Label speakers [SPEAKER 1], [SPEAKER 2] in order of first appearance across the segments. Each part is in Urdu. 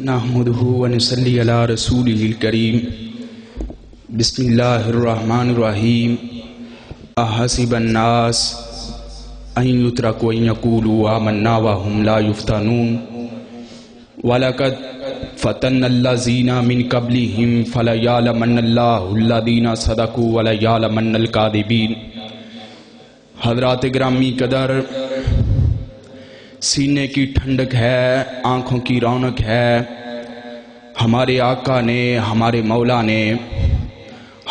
[SPEAKER 1] نحمده ونصلي على رسوله الكريم بسم الله الرحمن الرحيم أحسب الناس أن يتركوا أن يقولوا آمنا وهم لا يفتنون ولقد فتنا الذين من قبلهم فليعلمن الله الذين صدقوا وليعلمن الكاذبين۔ حضرات گرامی قدر، سینے کی ٹھنڈک ہے، آنکھوں کی رونق ہے، ہمارے آقا نے، ہمارے مولا نے،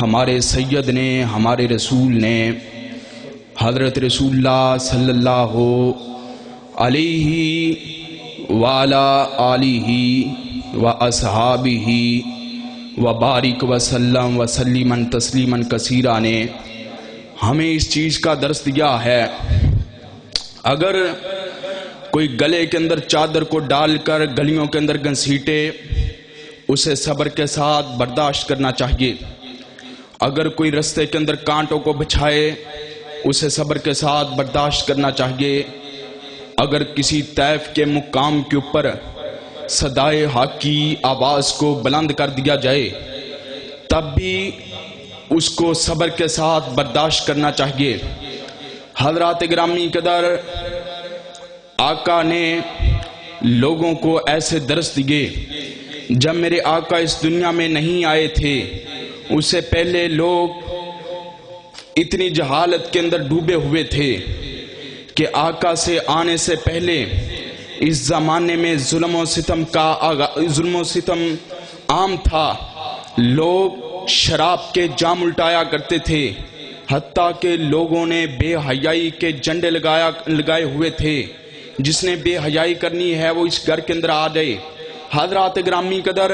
[SPEAKER 1] ہمارے سید نے، ہمارے رسول نے، حضرت رسول اللہ صلی اللہ علیہ وعلا آلہ و اصحابہ و بارک وسلم وسلم تسلیما کثیرا نے ہمیں اس چیز کا درس دیا ہے۔ اگر کوئی گلے کے اندر چادر کو ڈال کر گلیوں کے اندر گھسیٹے، اسے صبر کے ساتھ برداشت کرنا چاہیے۔ اگر کوئی رستے کے اندر کانٹوں کو بچھائے، اسے صبر کے ساتھ برداشت کرنا چاہیے۔ اگر کسی طیف کے مقام کے اوپر صدائے حق کی آواز کو بلند کر دیا جائے، تب بھی اس کو صبر کے ساتھ برداشت کرنا چاہیے۔ حضرات گرامی قدر، آقا نے لوگوں کو ایسے درس دیے۔ جب میرے آقا اس دنیا میں نہیں آئے تھے، اس سے پہلے لوگ اتنی جہالت کے اندر ڈوبے ہوئے تھے کہ آقا سے آنے سے پہلے اس زمانے میں ظلم و ستم عام تھا۔ لوگ شراب کے جام الٹایا کرتے تھے، حتیٰ کہ لوگوں نے بے حیائی کے جھنڈے لگائے ہوئے تھے۔ جس نے بے حیائی کرنی ہے وہ اس گھر کے اندر آ جائے۔ حضرات گرامی قدر،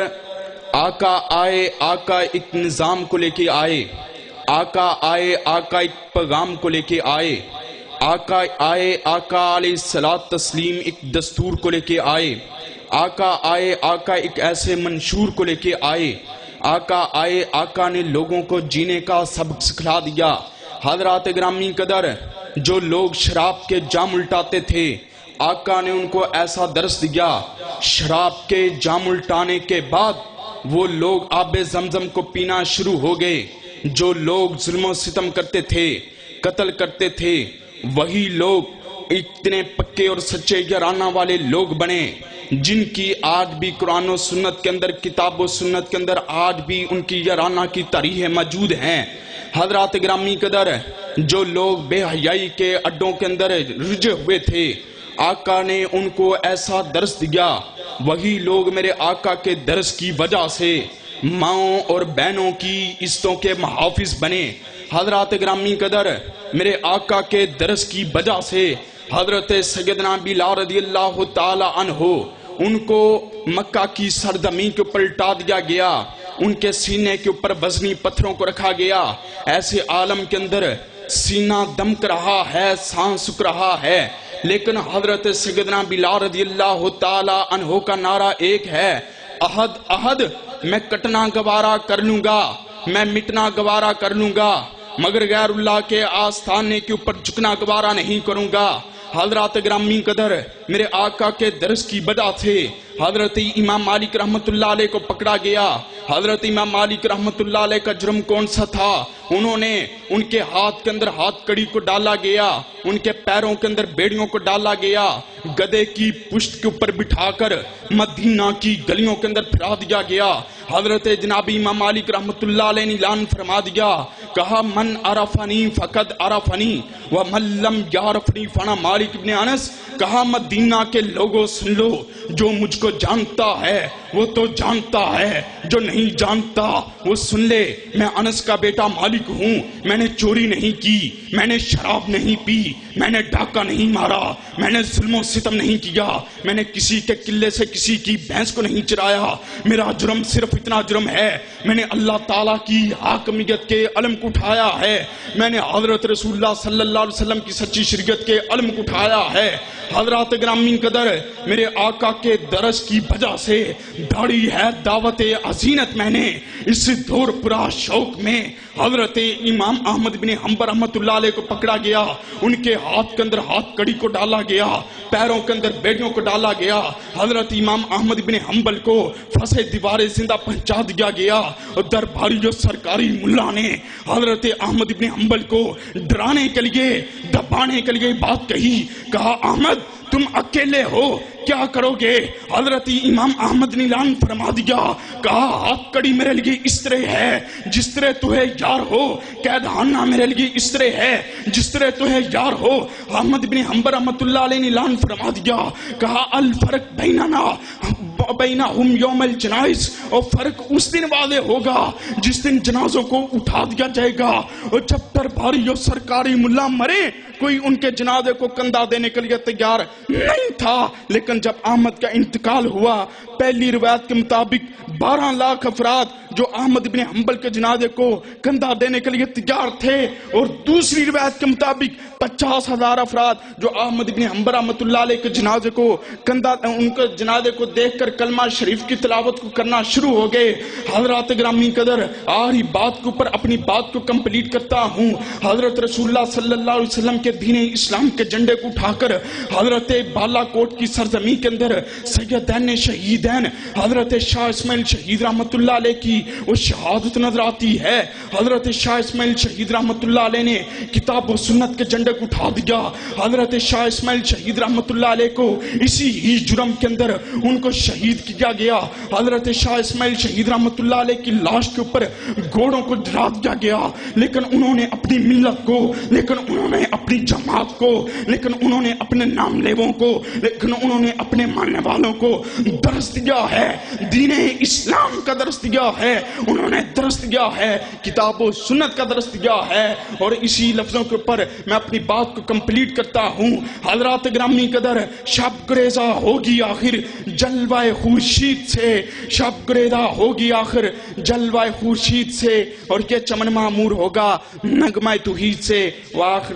[SPEAKER 1] آقا آئے، آقا ایک نظام کو لے کے آئے، آقا آئے، آقا ایک پیغام کو لے کے آئے، آقا آئے، آقا علیہ الصلوۃ تسلیم ایک دستور کو لے کے آئے، آقا آئے، آقا ایک ایسے منشور کو لے کے آئے، آقا آئے، آقا نے لوگوں کو جینے کا سبق سکھلا دیا۔ حضرات گرامی قدر، جو لوگ شراب کے جام الٹاتے تھے، آقا نے ان کو ایسا درس دیا، شراب کے جام الٹانے کے بعد وہ لوگ آب زمزم کو پینا شروع ہو گئے۔ جو لوگ ظلم و ستم کرتے تھے، قتل کرتے تھے، وہی لوگ اتنے پکے اور سچے یارانہ والے لوگ بنے، جن کی آج بھی قرآن و سنت کے اندر، کتاب و سنت کے اندر آج بھی ان کی یارانہ کی تاریخیں موجود ہیں۔ حضرات گرامی قدر، جو لوگ بے حیائی کے اڈوں کے اندر رجے ہوئے تھے، آقا نے ان کو ایسا درس دیا، وہی لوگ میرے آقا کے درس کی وجہ سے ماؤں اور بہنوں کی عزتوں کے محافظ بنے۔ حضرات گرامی قدر، میرے آقا کے درس کی وجہ سے حضرت سیدنا بلال رضی اللہ تعالی عنہ، ان کو مکہ کی سرزمین کے اوپر لٹا دیا گیا، ان کے سینے کے اوپر وزنی پتھروں کو رکھا گیا۔ ایسے عالم کے اندر سینہ دمک رہا ہے، سانس سک رہا ہے، لیکن حضرت سیدنا بلال رضی اللہ تعالی عنہ کا نعرہ ایک ہے، احد احد، میں کٹنا گوارا کر لوں گا، میں مٹنا گوارا کر لوں گا، مگر غیر اللہ کے آستانے کے اوپر جھکنا گوارا نہیں کروں گا۔ حضرات گرامی قدر، میرے آقا کے درس کی وجہ سے حضرت امام مالک رحمت اللہ علیہ کو پکڑا گیا۔ حضرت امام مالک رحمت اللہ علیہ کا جرم کون سا تھا؟ انہوں نے ان کے ہاتھ کے اندر ہاتھ کڑی کو ڈالا گیا، ان کے پیروں کے اندر بیڑیوں کو ڈالا گیا، گدے کی پشت کے اوپر بٹھا کر مدینہ کی گلیوں کے اندر پھرا دیا گیا۔ حضرت جناب امام مالک رحمت اللہ علیہ نے اعلان فرما دیا، کہا من عرفنی فقد عرفنی ومن لم یعرفنی فانا مالک ابن انس۔ کہا مدینہ کے لوگوں سن لو، جو مجھ کو جانتا ہے وہ تو جانتا ہے، جو نہیں جانتا وہ سن لے۔ میں انس کا بیٹا مالک ہوں، میں نے چوری نہیں کی، میں نے شراب نہیں پی، میں نے ڈاکہ نہیں مارا، میں نے ظلم و ستم نہیں کیا، میں نے کسی کے قلعے سے کسی کی بھینس کو نہیں چرایا۔ میرا جرم صرف اتنا جرم ہے، میں نے اللہ تعالیٰ کی حاکمیت کے علم کو اٹھایا ہے، میں نے حضرت رسول اللہ صلی اللہ علیہ وسلم کی سچی شریعت کے علم کو اٹھایا ہے۔ حضرات گرامی قدر، میرے آقا کے درس کی وجہ سے داڑھی ہے دعوت عزینت، میں نے اس دور پرا شوق میں حضرت امام احمد بن حنبل رحمت اللہ علیہ کو پکڑا گیا، ان کے ہاتھ کے اندر ہاتھ کڑی کو ڈالا گیا، پیروں کے اندر بیڑیوں کو ڈالا گیا، حضرت امام احمد بن حنبل کو پھنسے دیوارے زندہ پہنچا دیا گیا، اور درباری جو سرکاری ملا نے حضرت احمد بن حنبل کو ڈرانے کے لیے دبانے کے لیے بات کہی، کہا احمد تم اکیلے ہو کیا کرو گے؟ حضرت امام احمد نے اعلان فرما دیا، کہا ہاتھ کڑی میرے لیے اس طرح ہے جس طرح تو ہے یار ہو، قید خانہ میرے لیے اس طرح ہے جس طرح تو ہے یار ہو۔ احمد بن حنبل رحمۃ اللہ علیہ نے اعلان فرما دیا، کہا الفرق بیننا بینہم یوم الجنائز، اور فرق اس دن واضح ہوگا جس دن جنازوں کو اٹھا دیا جائے گا، اور جب درباری اور سرکاری ملا مرے کوئی ان کے جنازے کو کندھا دینے کے لیے تیار نہیں تھا، لیکن جب احمد کا انتقال ہوا پہلی روایت کے مطابق 12 لاکھ افراد جو احمد بن حنبل کے جنازے کو کندھا دینے کے لیے تیار تھے، اور دوسری روایت کے مطابق 50,000 افراد جو احمد بن حنبل رحمۃ اللہ علیہ کے جنازے کو ان کے جنازے کو دیکھ کر کلمہ شریف کی تلاوت کو کرنا شروع ہو گئے۔ حضرات گرامی قدر آخری بات کے اوپر اپنی بات کو کمپلیٹ کرتا ہوں۔ حضرت رسول اللہ صلی اللہ علیہ وسلم کے دین اسلام کے جھنڈے کو اٹھا کر حضرت بالا کوٹ کی سرزمین کے اندر سیدین شہیدین حضرت شاہ اسماعیل شہید رحمت اللہ علیہ کی وہ شہادت نظر آتی ہے۔ حضرت شاہ اسماعیل شہید رحمت اللہ علیہ نے کتاب و سنت کے جھنڈے کو اٹھا دیا۔ حضرت شاہ اسماعیل شہید رحمت اللہ علیہ کو اسی ہی جرم کے اندر ان کو شہید کیا گیا۔ حضرت شاہ اسماعیل شہید رحمت اللہ علیہ کی لاش کے اوپر گھوڑوں کو ڈرا دیا گیا، لیکن انہوں نے اپنی ملت کو، لیکن انہوں نے اپنی جماعت کو، لیکن انہوں نے اپنے نام لیووں کو، لیکن انہوں نے اپنے ماننے والوں کو درس دیا ہے، دین اسلام کا درس دیا ہے، انہوں نے درس دیا ہے، کتاب و سنت کا درس دیا ہے۔ اور اسی لفظوں کے اوپر میں اپنی بات کو کمپلیٹ کرتا ہوں۔ حضرات گرامی قدر شب گریزہ ہوگی آخر جلوہ خورشید سے، شب گریزہ ہوگی آخر جلوہ خورشید سے، اور یہ چمن معمور ہوگا نغمہ توحید سے۔ وآخر